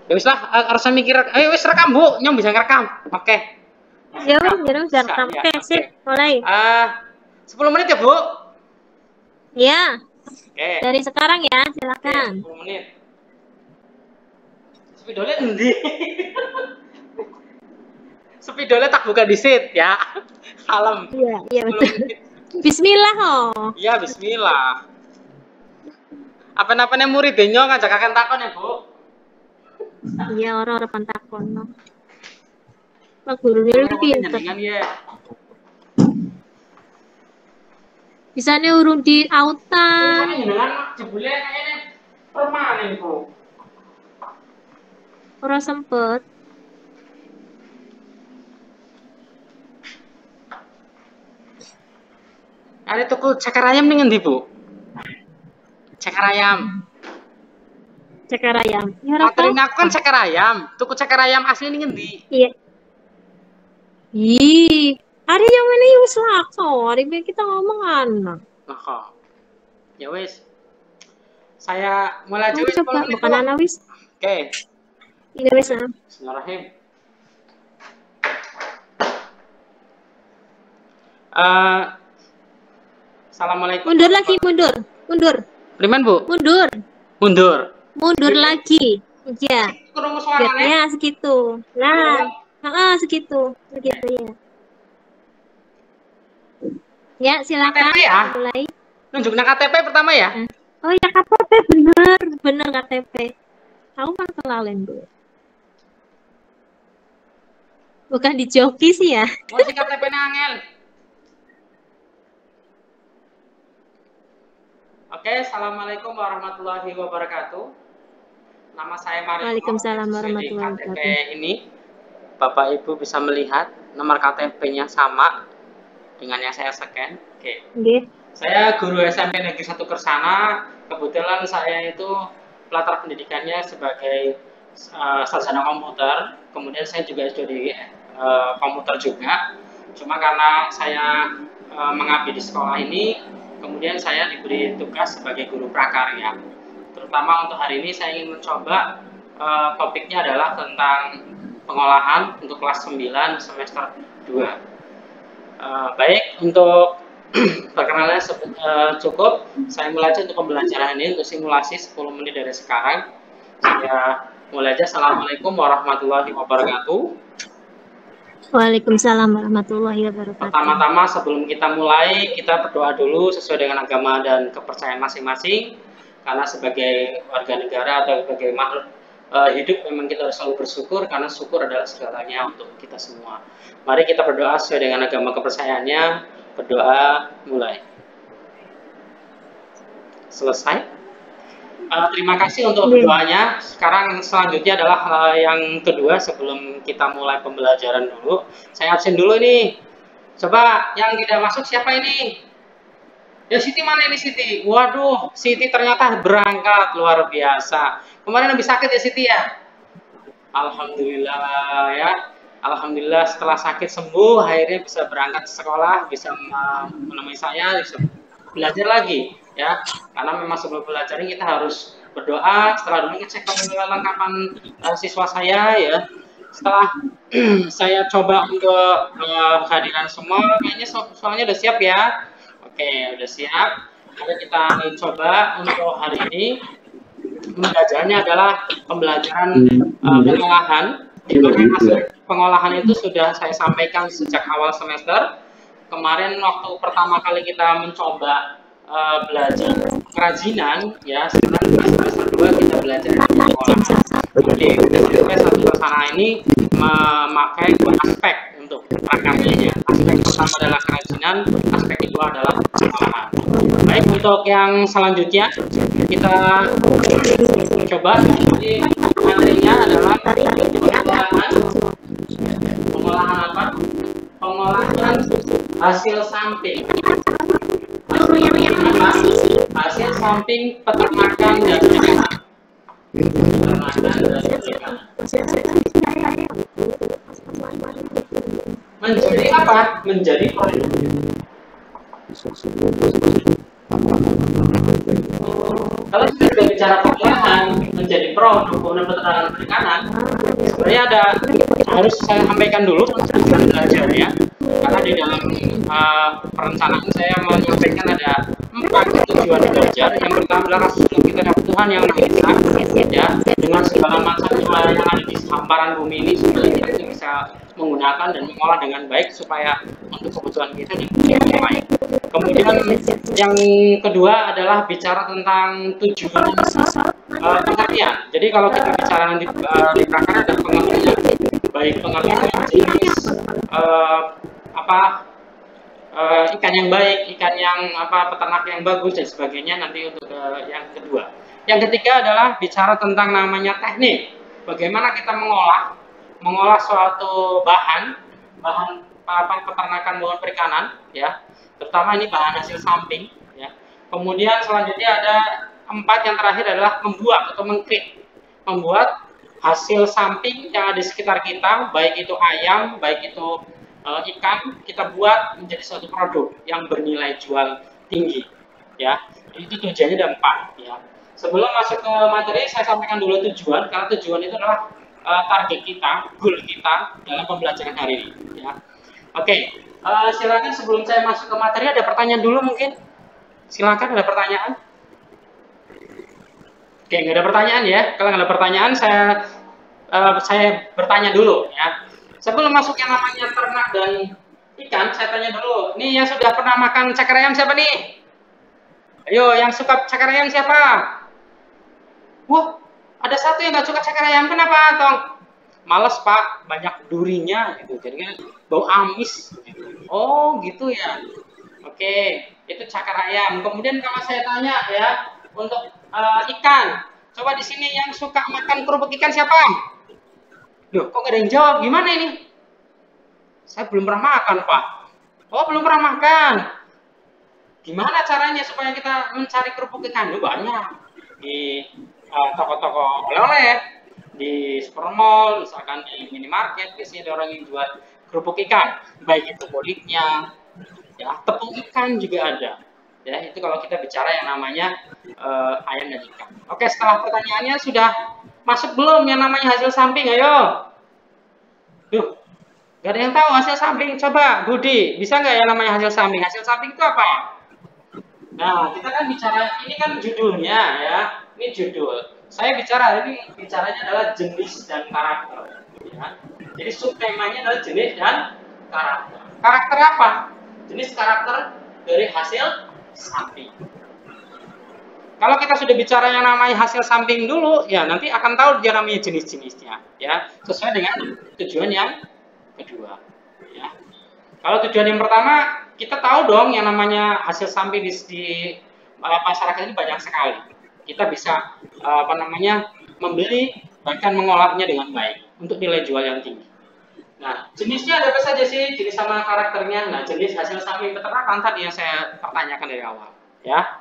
Ya wis lah, harusnya mikir. Ayo wis rekam, Bu. Nyong bisa ngerekam. Oke. Ya, bisa rekam. Oke, sip. Mulai. 10 menit ya, Bu? Ya. Oke. Dari sekarang ya, Oke, silakan. 10 menit. Spidolnya endi? Spidolnya tak buka di sit ya. Salam. Iya, iya 10 betul. menit. Bismillah oh. Iya, bismillah. Apa-apanya murid nyong ngajak akan takon ya, Bu? Iya, orang-orang pantakon. Pak gurunya lu pinter. Ya. Bisanya urung di autan. Jenengan jebule kayaknya permanen, Bu. Ora sempet. Ada tuku cakar ayam nih ngendi, Bu? Cakar ayam. Cakar ayam. Ya ora Materin aku kan cakar ayam. Tuku cakar ayam asli nih ngendi? Iya. Ih, hari yang ini wis lakso. Hari ini kita ngomong anak. Lah kok. Ya wis. Saya mulai aja wis. Coba bukan anak wis. Oke. Ini wis nah. Bismillahirrahmanirrahim. Assalamualaikum. Mundur lagi, mundur. Mundur. Priman, Bu? Mundur. Mundur. Mundur lagi. Iya. Kurang suaranya. Ya, segitu. Nah, segitu. Segitu ya. Ya, silakan. KTP ya? Mulai. Nunjukin KTP pertama ya? Oh ya, KTP bener KTP. Aku kan kelalen, Bu. Bukan di joki sih ya. Masih KTP-nya angel. Oke, assalamualaikum warahmatullahi wabarakatuh. Nama saya Mario. Waalaikumsalam warahmatullahi wabarakatuh. wabarakatuh. Ini Bapak Ibu bisa melihat nomor KTP-nya sama dengan yang saya scan. Oke. Nggih. Saya guru SMP Negeri 1 Kersana. Kebetulan saya itu latar pendidikannya sebagai sarjana komputer. Kemudian saya juga studi komputer juga. Cuma karena saya mengabdi di sekolah ini, kemudian saya diberi tugas sebagai guru prakarya. Terutama untuk hari ini saya ingin mencoba topiknya adalah tentang pengolahan untuk kelas 9 semester 2. Baik, untuk perkenalan cukup. Saya mulai aja untuk pembelajaran ini untuk simulasi 10 menit dari sekarang. Saya mulai aja. Assalamualaikum warahmatullahi wabarakatuh. Waalaikumsalam warahmatullahi wabarakatuh. Pertama-tama sebelum kita mulai, kita berdoa dulu sesuai dengan agama dan kepercayaan masing-masing. Karena sebagai warga negara atau sebagai makhluk hidup memang kita harus selalu bersyukur, karena syukur adalah segalanya untuk kita semua. Mari kita berdoa sesuai dengan agama kepercayaannya. Berdoa mulai. Selesai. Terima kasih untuk doanya. Sekarang selanjutnya adalah yang kedua sebelum kita mulai pembelajaran dulu. Saya absen dulu nih. Coba yang tidak masuk siapa ini? Ya Siti mana ini Siti? Waduh, Siti ternyata berangkat, luar biasa. Kemarin habis sakit ya Siti ya? Alhamdulillah ya. Alhamdulillah setelah sakit sembuh, akhirnya bisa berangkat ke sekolah, bisa menemui saya, bisa belajar lagi ya. Karena memang sebelum belajar ini kita harus berdoa. Setelah dulu ngecek kelengkapan siswa saya ya. Setelah saya coba untuk kehadiran semua, kayaknya soalnya udah siap ya. Oke, udah siap. Mari kita coba untuk hari ini. Pembelajarannya adalah pembelajaran pengolahan. Di mana hasil pengolahan itu sudah saya sampaikan sejak awal semester. Kemarin waktu pertama kali kita mencoba belajar kerajinan, ya sekarang di semester 2 kita belajar pengolahan. Jadi SMP 1 Kersana ini memakai dua aspek untuk prakarya. Aspek pertama adalah kerajinan, aspek kedua adalah pengolahan. Baik, untuk yang selanjutnya kita coba. Jadi materinya adalah pengolahan apa? Pengolahan hasil samping. Hasil samping peternakan dan perikanan. Menjadi apa? Menjadi produk. Kalau sudah bicara olahan menjadi produk komponen peternakan perikanan, sebenarnya harus saya sampaikan dulu tujuan belajarnya, karena di dalam perencanaan saya menyampaikan ada 4 tujuan belajar. Yang pertama adalah kita dapat Tuhan yang Maha Esa, ya, dengan segala macam yang ada di hamparan bumi ini supaya kita bisa menggunakan dan mengolah dengan baik supaya untuk kebutuhan kita yang baik. Kemudian yang kedua adalah bicara tentang tujuan pengertian. Jadi kalau kita bicara nanti di prakarya ada pengertian, baik pengertian jenis ikan yang baik, ikan yang peternak yang bagus dan sebagainya nanti untuk yang kedua. Yang ketiga adalah bicara tentang namanya teknik. Bagaimana kita mengolah suatu bahan peternakan hewan perikanan, ya. Terutama ini bahan hasil samping, ya. Kemudian selanjutnya ada 4 yang terakhir adalah membuat atau membuat hasil samping yang ada di sekitar kita, baik itu ayam, baik itu ikan, kita buat menjadi suatu produk yang bernilai jual tinggi, ya. Itu tujuannya ada 4, ya. Sebelum masuk ke materi, saya sampaikan dulu tujuan, karena tujuan itu adalah target kita, goal kita dalam pembelajaran hari ini, ya. Oke, silakan sebelum saya masuk ke materi ada pertanyaan dulu mungkin. Silakan, ada pertanyaan? Oke, nggak ada pertanyaan ya. Kalau nggak ada pertanyaan, saya bertanya dulu, ya. Sebelum masuk yang namanya ternak dan ikan, saya tanya dulu. Nih yang sudah pernah makan ceker ayam siapa nih? Ayo, yang suka ceker ayam siapa? Wah, ada satu yang nggak suka ceker ayam. Kenapa, Tong? Males, Pak. Banyak durinya gitu. Jadi kan bau amis. Gitu. Oh, gitu ya. Oke, itu ceker ayam. Kemudian kalau saya tanya ya, untuk ikan. Coba di sini yang suka makan kerupuk ikan siapa? Loh, kok nggak ada yang jawab? Gimana ini? Saya belum pernah makan, Pak. Oh, belum pernah makan. Gimana caranya supaya kita mencari kerupuk ikan? Itu banyak. Di toko-toko oleh-oleh, di supermall, misalkan di minimarket, biasanya ada orang yang jual kerupuk ikan. Baik itu kulitnya, ya, tepung ikan juga ada. Ya, itu kalau kita bicara yang namanya ayam dan ikan. Oke, setelah pertanyaannya sudah masuk belum yang namanya hasil samping? Ayo. Duh, gak ada yang tahu hasil samping. Coba, Budi, bisa nggak yang namanya hasil samping? Hasil samping itu apa? Nah, kita kan bicara, ini kan judulnya ya. Ini judul. Saya bicaranya adalah jenis dan karakter. Ya. Jadi subtemanya adalah jenis dan karakter. Karakter apa? Jenis karakter dari hasil samping. Kalau kita sudah bicara yang namanya hasil samping dulu, ya nanti akan tahu dia namanya jenis-jenisnya, ya sesuai dengan tujuan yang kedua. Ya. Kalau tujuan yang pertama, kita tahu dong yang namanya hasil samping di masyarakat ini banyak sekali. Kita bisa membeli bahkan mengolahnya dengan baik untuk nilai jual yang tinggi. Nah, jenisnya ada apa saja sih? Jenis sama karakternya. Nah, jenis hasil samping peternakan tadi yang saya pertanyakan dari awal, ya.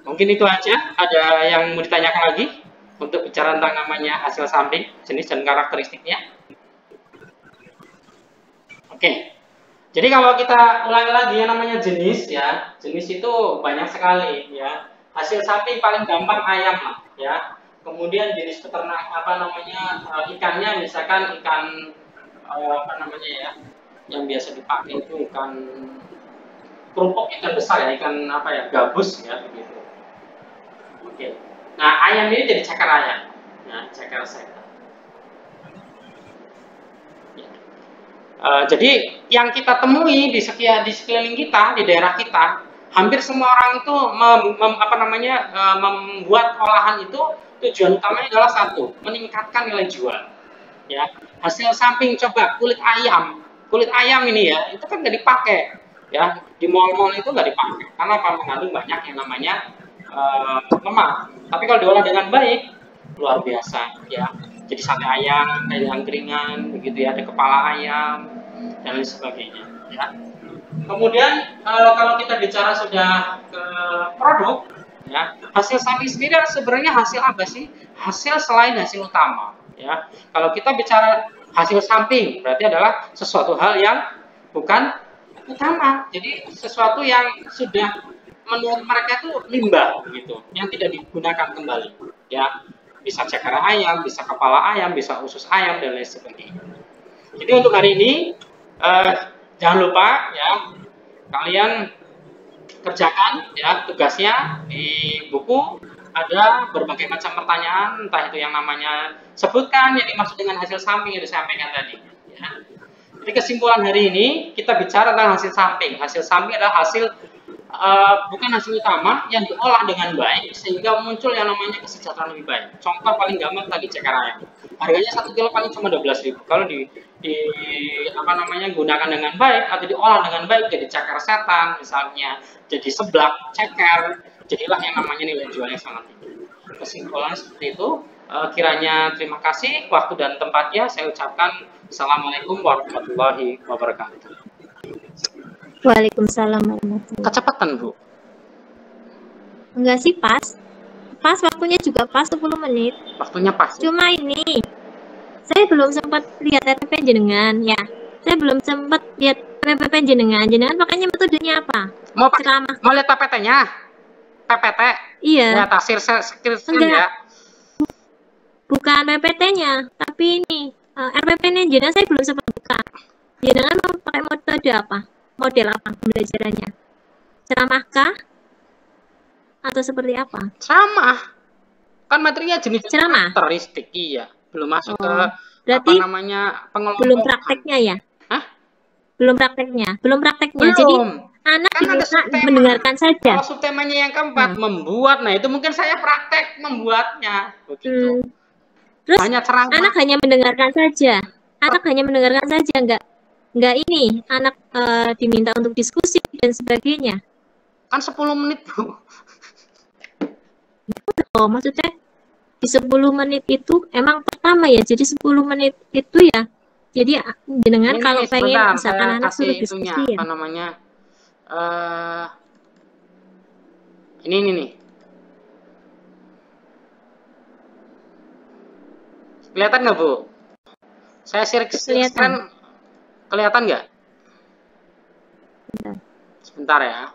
Mungkin itu aja. Ada yang mau ditanyakan lagi untuk bicara tentang namanya hasil samping, jenis dan karakteristiknya? Oke. Jadi kalau kita ulangi lagi yang namanya jenis, ya, jenis itu banyak sekali, ya. Hasil samping paling gampang ayam lah, ya. Kemudian jenis peternak ikannya misalkan ikan ya, yang biasa dipakai itu ikan kerupuk, ikan besar ya, ikan gabus ya begitu. Oke. Nah, ayam ini jadi ceker ayam. Nah, ceker. Ya. Jadi yang kita temui di sekeliling kita, di daerah kita, hampir semua orang itu membuat olahan itu tujuan utamanya adalah satu, meningkatkan nilai jual. Ya, hasil samping coba kulit ayam ini ya, itu kan nggak dipakai, ya di mall-mall itu nggak dipakai, karena mengandung banyak yang namanya lemak. Tapi kalau diolah dengan baik, luar biasa, ya. Jadi sate ayam, ada angkringan, begitu ya, ada kepala ayam dan lain sebagainya. Ya. Kemudian kalau kita bicara sudah ke produk, ya, hasil samping sendiri sebenarnya hasil apa sih? Hasil selain hasil utama. Ya, kalau kita bicara hasil samping berarti adalah sesuatu hal yang bukan utama. Jadi sesuatu yang sudah menurut mereka itu limbah gitu, yang tidak digunakan kembali. Ya, bisa ceker ayam, bisa kepala ayam, bisa usus ayam dan lain sebagainya. Jadi untuk hari ini jangan lupa ya kalian kerjakan ya tugasnya di buku ada berbagai macam pertanyaan entah itu yang namanya sebutkan yang dimaksud dengan hasil samping yang disampaikan tadi ya. Jadi kesimpulan hari ini kita bicara tentang hasil samping. Hasil samping adalah hasil bukan hasil utama yang diolah dengan baik sehingga muncul yang namanya kesejahteraan lebih baik. Contoh paling gampang tadi ceker ayam. Harganya 1 kilo paling cuma 12.000. Kalau di apa namanya gunakan dengan baik atau diolah dengan baik jadi ceker setan misalnya, jadi seblak, ceker, jadilah yang namanya nilai jualnya sangat tinggi. Kesimpulan seperti itu. Kiranya terima kasih waktu dan tempatnya saya ucapkan Assalamualaikum warahmatullahi wabarakatuh. Waalaikumsalam warahmatullahi. Kecepatan, Bu. Enggak sih, pas. Pas waktunya juga pas 10 menit. Waktunya pas. Cuma ini saya belum sempat lihat RPP jenengan ya. Saya belum sempat lihat RPP jenengan. Jenengan makanya metodenya apa? Mau lihat PPT-nya? PPT? Iya. Ya, tasir screen enggak. ya. Bukan PPT-nya, tapi ini RPP-nya jenengan saya belum sempat buka. Jenengan mau pakai metode apa? Model apa pembelajarannya? Ceramahkah? Atau seperti apa? Ceramah. Kan materinya jenis ceramah. Karakteristik, iya. Belum masuk ke berarti apa namanya pengelompokan. Belum prakteknya ya? Hah? Belum prakteknya. Belum prakteknya. Belum. Jadi anak kan bisa mendengarkan saja. Kalau subtemanya yang keempat membuat, nah itu mungkin saya praktek membuatnya begitu. Terus hanya ceramah. Anak hanya mendengarkan saja. Anak hanya mendengarkan saja, enggak ini anak diminta untuk diskusi dan sebagainya. Kan 10 menit, Bu. Oh, maksudnya di 10 menit itu emang pertama ya. Jadi 10 menit itu ya. Jadi dengan kalau pengen misalkan anak suruh diskusi itunya, apa namanya? Ini nih. Kelihatan nggak, Bu? Saya share screen. Kelihatan nggak? Sebentar ya.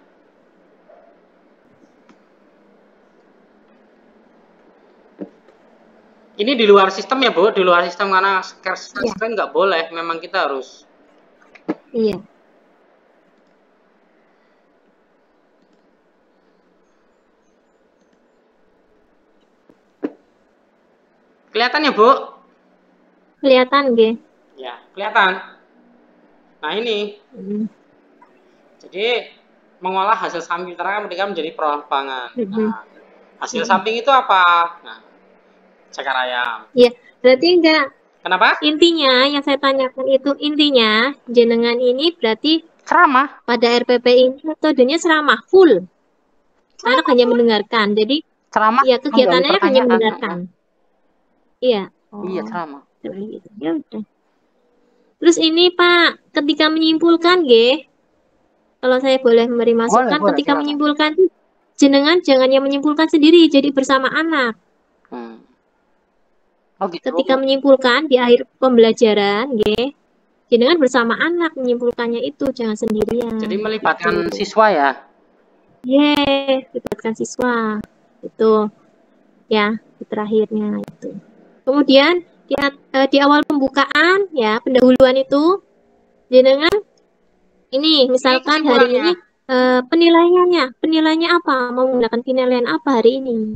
Ini di luar sistem ya, Bu? Di luar sistem karena share screen nggak boleh. Memang kita harus. Iya. Kelihatan ya, Bu? Kelihatan, G. Ya, kelihatan. Nah, ini. Jadi, mengolah hasil samping terang mereka menjadi perawahan pangan. Nah, hasil samping itu apa? Nah, ceker ayam. Iya, berarti enggak. Kenapa? Intinya, yang saya tanyakan itu, intinya, jenengan ini berarti ceramah. Pada RPP ini metodenya ceramah, full. Anak hanya mendengarkan. Jadi, ceramah. Ya, kegiatannya hanya mendengarkan. Iya. Iya, ceramah. Ya udah. Terus ini Pak, ketika menyimpulkan G, kalau saya boleh memberi masukan, ketika menyimpulkan jenengan jangan yang menyimpulkan sendiri, jadi bersama anak. Oh, gitu. Ketika menyimpulkan di akhir pembelajaran G, jenengan bersama anak menyimpulkannya itu, jangan sendirian. Jadi melibatkan siswa ya? Melibatkan siswa. Itu ya, di terakhirnya itu. Kemudian di awal pembukaan ya, pendahuluan itu jenengan ini misalkan hari ini penilaiannya apa? Mau menggunakan penilaian apa hari ini?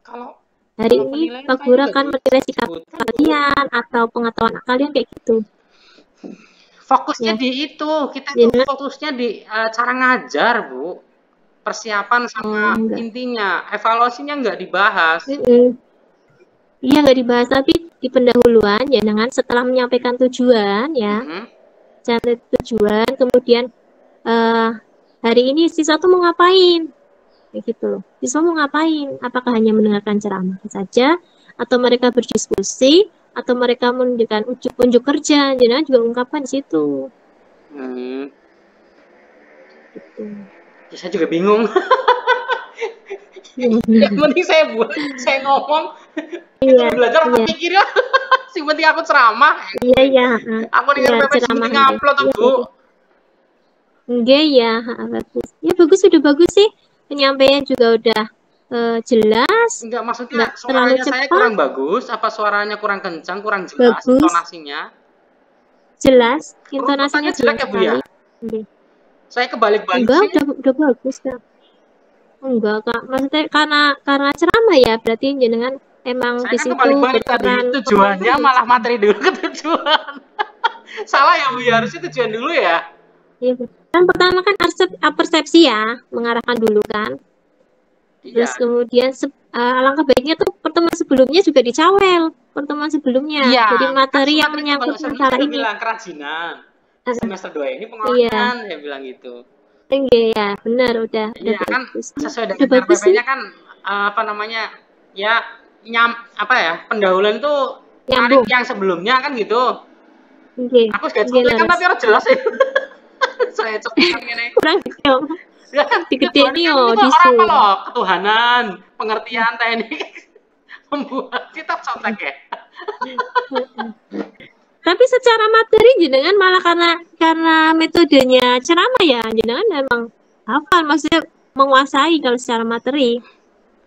Kalau hari ini Pak Guru akan menilai sikap kalian atau pengetahuan kalian kayak gitu. Fokusnya di itu, kita tuh fokusnya di cara ngajar, Bu. Persiapan sama intinya, evaluasinya nggak dibahas. Iya, nggak dibahas, tapi di pendahuluan ya dengan setelah menyampaikan tujuan ya, cari tujuan, kemudian hari ini siswa tuh mau ngapain, kayak gitu loh. Siswa mau ngapain? Apakah hanya mendengarkan ceramah saja, atau mereka berdiskusi, atau mereka menunjukkan unjuk kerja? Jangan juga ungkapkan di situ. Gitu. Ya, saya juga bingung. Yang penting saya ngomong, belajar apa pikir ya. Sing penting aku ceramah. Iya. Aku dengan PPT penting upload tuh, Bu. Enggak ya, bagus. Ya bagus, sudah bagus sih. Penyampaian juga udah jelas, Enggak, maksudnya nggak terlalu suaranya saya cepat, kurang bagus, apa suaranya kurang kencang, kurang jelas bagus, intonasinya? jelas, intonasinya Runtutannya jelek jelas ya, Bu, ya? sekali. Oke. Saya kebalik-balik Enggak, sini. udah bagus Kak. Enggak Kak, maksudnya karena ceramah ya, berarti jenengan emang Saya di kan situ kebalik-balik tadi. berperan Tujuannya ya. malah materi dulu ke tujuan. Salah ya, Bu, ya? Hmm. Harusnya tujuan dulu ya? Iya, kan pertama kan persepsi ya, mengarahkan dulu kan. Iya. Terus kemudian alangkah baiknya tuh pertemuan sebelumnya juga dicawel, pertemuan sebelumnya. Iya, Jadi kan materi yang materinya menyangkut kalau sebelumnya saya masalah udah ini. bilang kerajinan. Semester 2 ini Iya, pengolahan, saya bilang gitu. iya ya, benar udah Iya kan bagus. sesuai Udah dengan bagus sih, RPP-nya kan apa namanya? Ya apa ya? Pendahuluan itu narik nyambung. yang sebelumnya kan gitu. Oke, Aku sudah oke contekan leres. tapi orang jelas ya. Saya contekan ini. Kurang dong. Ya kan Digede tujuannya nih kan yo ini kok di orang apa Zoom. loh? Ketuhanan, pengertian teknik membuat kita contek ya. Tapi secara materi jenengan malah karena metodenya ceramah ya, jenengan memang hafal, maksudnya menguasai kalau secara materi.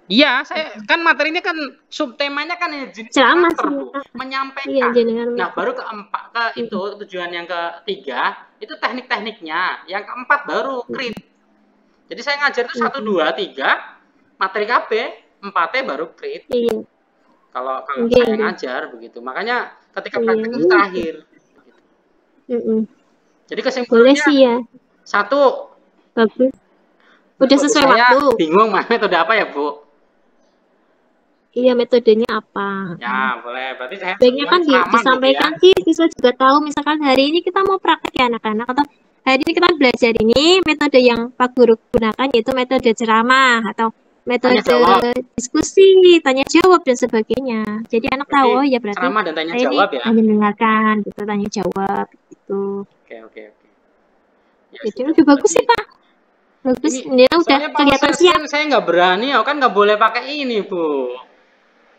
Iya, saya kan materinya kan subtemanya kan ya jenis Ceramah karakter, sih. Bu. Iya, Menyampaikan. jenengan. Nah, baru keempat ke itu tujuan yang ketiga itu teknik-tekniknya. Yang keempat baru krit. Jadi saya ngajar itu 1 2 3 materi KB, 4-nya baru krit. Iya. Kalau Iya, saya iya. ngajar begitu. Makanya ketika Iya. praktek itu terakhir. Jadi Boleh kesimpulannya sih ya. satu, Bagus. Udah menurut sesuai saya waktu. bingung metode apa ya, Bu? Iya, metodenya apa? Ya, boleh. Berarti saya Baiknya kan ceramah gitu ya. disampaikan sih, siswa juga tahu misalkan hari ini kita mau praktek ya anak-anak, atau hari ini kita belajar ini metode yang Pak Guru gunakan yaitu metode ceramah atau metode diskusi, tanya jawab dan sebagainya. Jadi anak Berarti tahu oh ya berarti ceramah dan tanya saya ini jawab ya. hanya mendengarkan gitu, tanya jawab gitu. Oke. Ya, Jadi udah bagus sih Pak. Bagus, ini udah kelihatan siap. Saya nggak berani, kan nggak boleh pakai ini, Bu.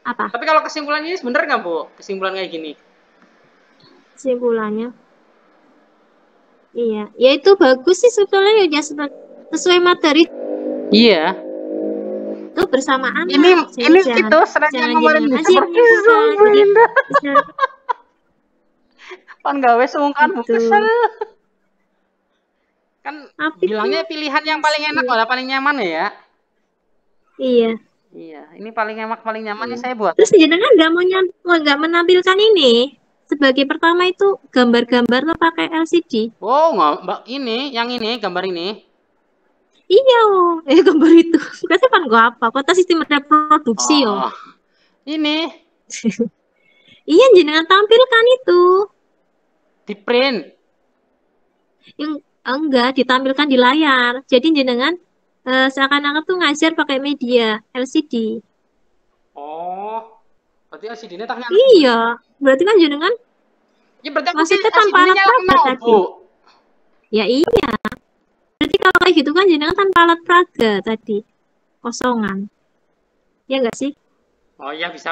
Apa? Tapi kalau kesimpulannya ini bener nggak, Bu? Kesimpulan kayak gini? Kesimpulannya, iya, ya itu bagus sih sebetulnya ya sesuai materi. Iya. Itu bersamaan. Ini itu sebenarnya kemarin seperti pan gawe sungkan kesel. Kan bilangnya pilihan yang paling enak malah paling nyaman ya. Iya. Iya, ini paling enak paling nyamannya saya buat. Terus jenengan nggak menampilkan ini sebagai pertama itu gambar-gambar lo pakai LCD. Oh, Mbak, yang ini gambar ini. Iya, gambar itu. Kasih pan gua apa? Kota sistem reproduksi yo. Ini. Iya, jenengan tampilkan itu. Di print. Enggak, ditampilkan di layar. Jadi jenengan seakan-akan tuh ngajar pakai media LCD. Oh, berarti LCD-nya tak nyala. Iya, berarti kan jenengan. Ya berarti maksudnya tanpa alat peraga tadi. Ya iya. Berarti kalau kayak gitu kan jenengan tanpa alat peraga tadi, kosongan. Ya enggak sih? Oh iya bisa.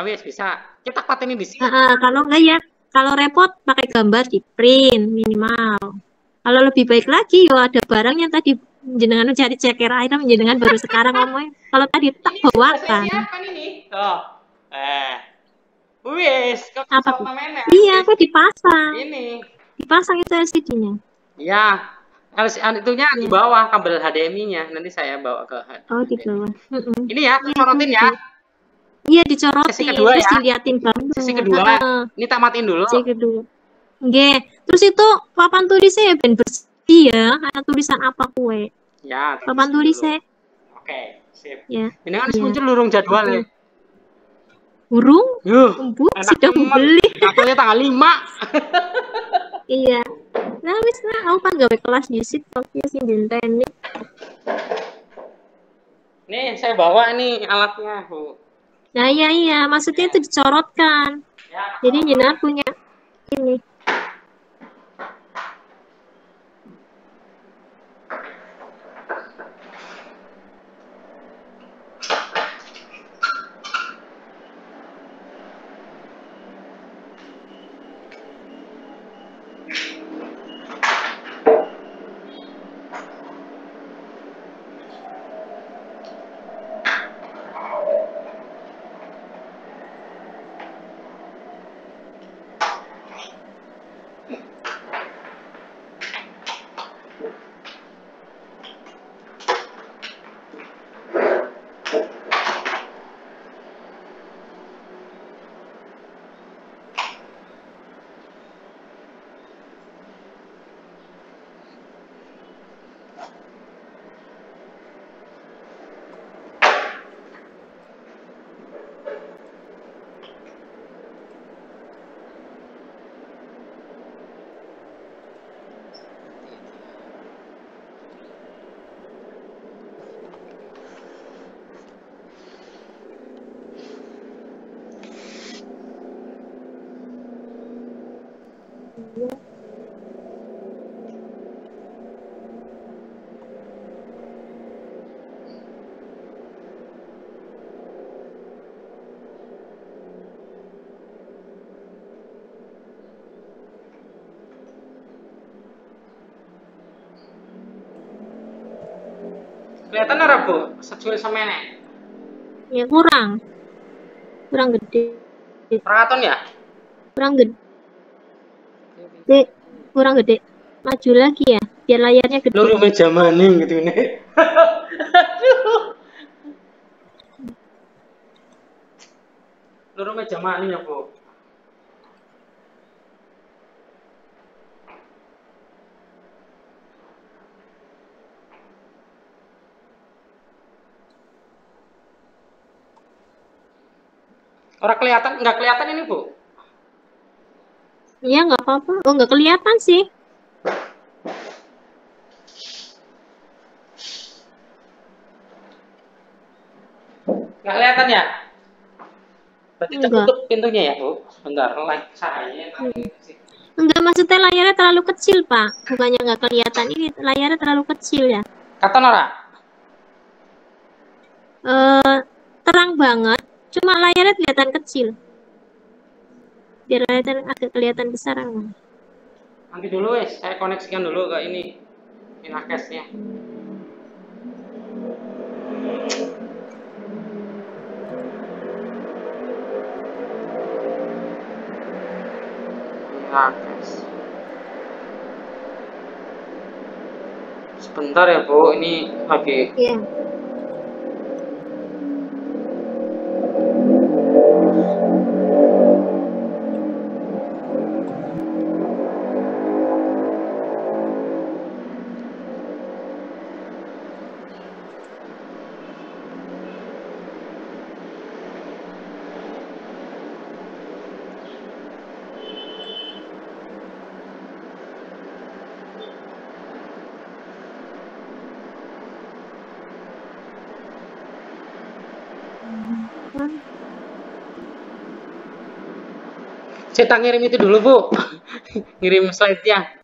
Kita patenin di sini. Kalau enggak ya, kalau repot pakai gambar di print minimal. Kalau lebih baik lagi, ada barang yang tadi jenengan cari ceker item, jenengan baru sekarang ngomongin. Kalau tadi tak bawakan. Siapa ini? Wis, apa? Iya, aku dipasang. Ini. Dipasang itu LCD-nya. Iya. Itunya di bawah kabel HDMI-nya. Nanti saya bawa ke HDMI. Oh, di bawah. Ini ya, corotin ya. Iya, dicorotin. Sesi kedua terus ya. diliatin banget. Sesi kedua. Ini tak matiin dulu. Sesi kedua. Nggih. Terus itu papan tulisnya ya ben bersih ya. Ada tulisan apa kue? Ya, papan tulisnya. Oke, sip. Ya. Ini kan muncul lurung jadwal ya. Burung? Sudah membeli. Apalnya tanggal 5. Iya. Nah, wis aku kan gawe kelas disit kok ya sing dinteni. Nih, saya bawa nih alatnya, Bu. Nah, iya, maksudnya itu dicorotkan. Ya, jadi jenengan punya ini. Kelihatan ora Bu? Secuil semene. Ya kurang gede. Raton ya? Kurang gede. Kurang gede. Maju lagi ya, biar layarnya gede. Loro meja maning gitu nih. Loro meja maning ya Bu. Orang kelihatan, nggak kelihatan ini Bu? Iya nggak apa-apa. Oh nggak kelihatan sih. Nggak kelihatan ya? Berarti Enggak. tertutup pintunya ya Bu? Sebentar, like cahayanya. Enggak, maksudnya layarnya terlalu kecil Pak. Bukannya nggak kelihatan, ini layarnya terlalu kecil ya. Katon ora? Terang banget. Cuma layarnya kelihatan kecil. Biar layarnya agak kelihatan besar. Nanti dulu wes, saya koneksikan dulu ke ini Inakesnya. Inakes. Sebentar ya Bu, ini lagi. Iya. Saya tak ngirim itu dulu Bu. Ngirim slide-nya.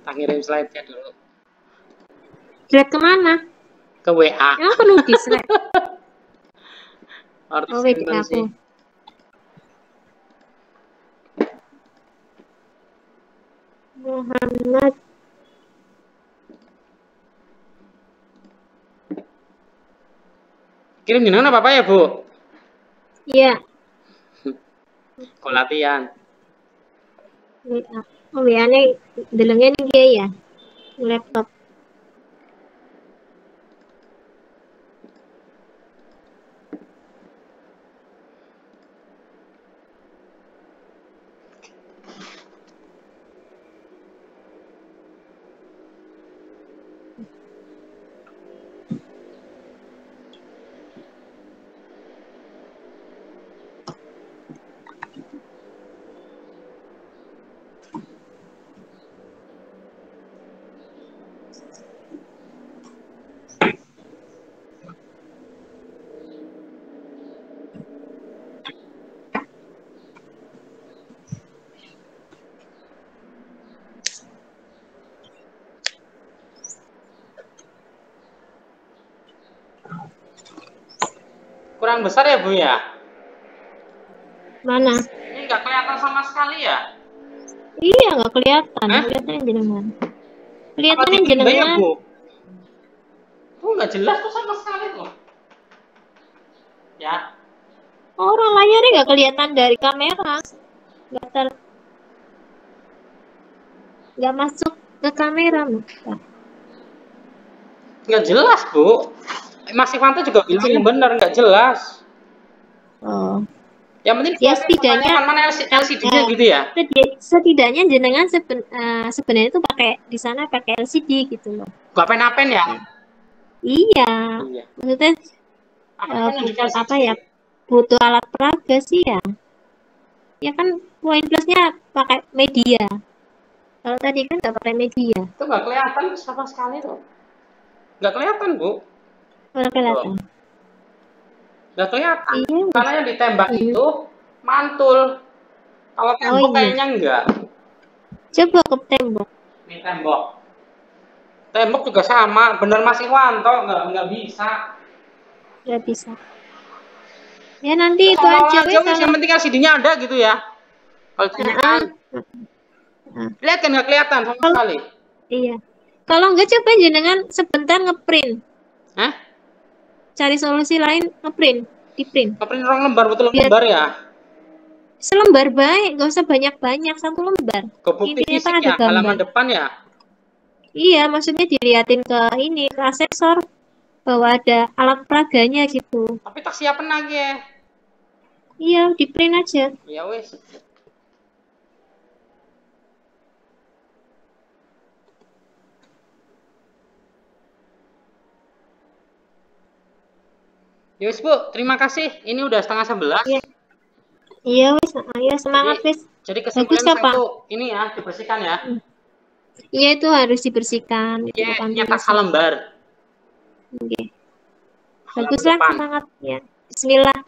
Tak ngirim slide-nya dulu. Slide kemana? Ke WA. Emang perlu di slide? Harus Oh, WA aku. Muhammad. Kirim di mana Bapak ya Bu? Iya. Kok latihan? WA. Oh, WA-nya delengnya nih dia ya. Laptop. Kurang besar ya Bu ya? Mana? Ini nggak kelihatan sama sekali ya? Iya, nggak kelihatan. Kelihatan jenengan. Kelihatan jenengan. Ya, Bu? Tuh nggak jelas tuh sama sekali tuh. Ya. Orang layarnya nggak kelihatan dari kamera. Nggak masuk ke kamera. Nggak jelas Bu. Mas Ivanto juga bilang yang benar, nggak jelas. Oh. Yang penting ya setidaknya mana LCD-nya gitu ya. Setidaknya jenengan sebenarnya itu pakai di sana pakai LCD gitu loh. Gak pen-pen ya? Iya. Maksudnya apa ya? Butuh alat peraga sih ya. Ya kan poin plusnya pakai media. Kalau tadi kan nggak pakai media. Itu nggak kelihatan sama sekali tuh. Nggak kelihatan Bu. Nggak kelihatan. Nggak kelihatan. Iya. Karena yang ditembak itu mantul Kalau tembok kayaknya enggak. Coba ke tembok. Ini tembok. Tembok juga sama. Bener Mas Iwanto, enggak bisa. Nggak bisa. Ya nanti itu aja wes. Yang penting LCD-nya ada gitu ya. Kalau ditanyakan. Lihat kan nggak kelihatan sama sekali. Iya. Kalau enggak coba jenengan sebentar ngeprint. Hah? Cari solusi lain ngeprint, di-print. Ngeprint rong lembar betul lembar ya? Selembar baik, nggak usah banyak-banyak, 1 lembar. Ke bukti Intinya fisik kan ada ya, gambar. halaman depan ya? Iya, maksudnya diliatin ke ini, ke asesor bahwa ada alat peraganya gitu. Tapi tak siapin lagi ya. Iya, di-print aja. Ya wes. Ya wes Bu, terima kasih. Ini udah 10:30. Iya. Iya wes, ayo semangat wes. Jadi kesimpulan satu, ini ya dibersihkan ya. Iya itu harus dibersihkan. Iya, nyetak lembar. Oke. Baguslah semangat ya. Bismillah.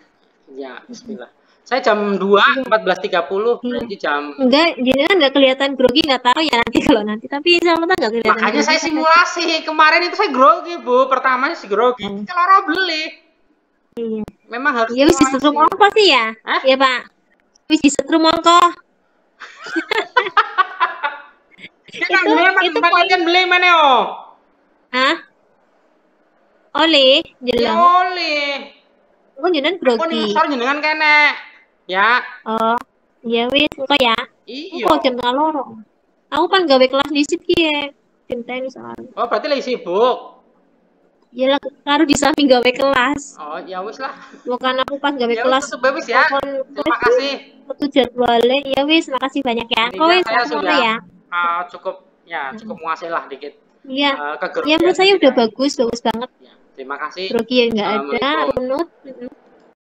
Ya, bismillah. Saya jam 2, 14.30 nanti jam. Enggak, jadi kan nggak kelihatan grogi, nggak tahu ya nanti kalau nanti. Tapi insya Allah nggak kelihatan. Makanya saya simulasi kemarin itu saya grogi Bu. Pertamanya sih grogi. Kalau orang beli. Iya. Memang harus. Ya wis disetrum ongko sih ya. Iya Pak. Wis disetrum ongko. itu kalian beli mana oh? Hah? Oleh, jelas. Oleh. Aku jenengan grogi. Aku nyesal jenengan kene. Ya. Oh, ya wis engko ya. Iya. Engko jam 2. Aku kan gawe kelas di situ ya. Cintain soalnya. Oh, berarti lagi sibuk. Ya lah, karo di samping gawe kelas. Oh, ya wis lah. Bukan aku pas gawe ya, kelas. Wis ya. Terima kasih. Satu jadwalnya. Ya wis, makasih banyak ya. Kok wis sudah ya. Cukup menguasai lah dikit. Iya. Ya menurut saya udah bagus banget. Ya, terima kasih. Grogi ya nggak ada, runut.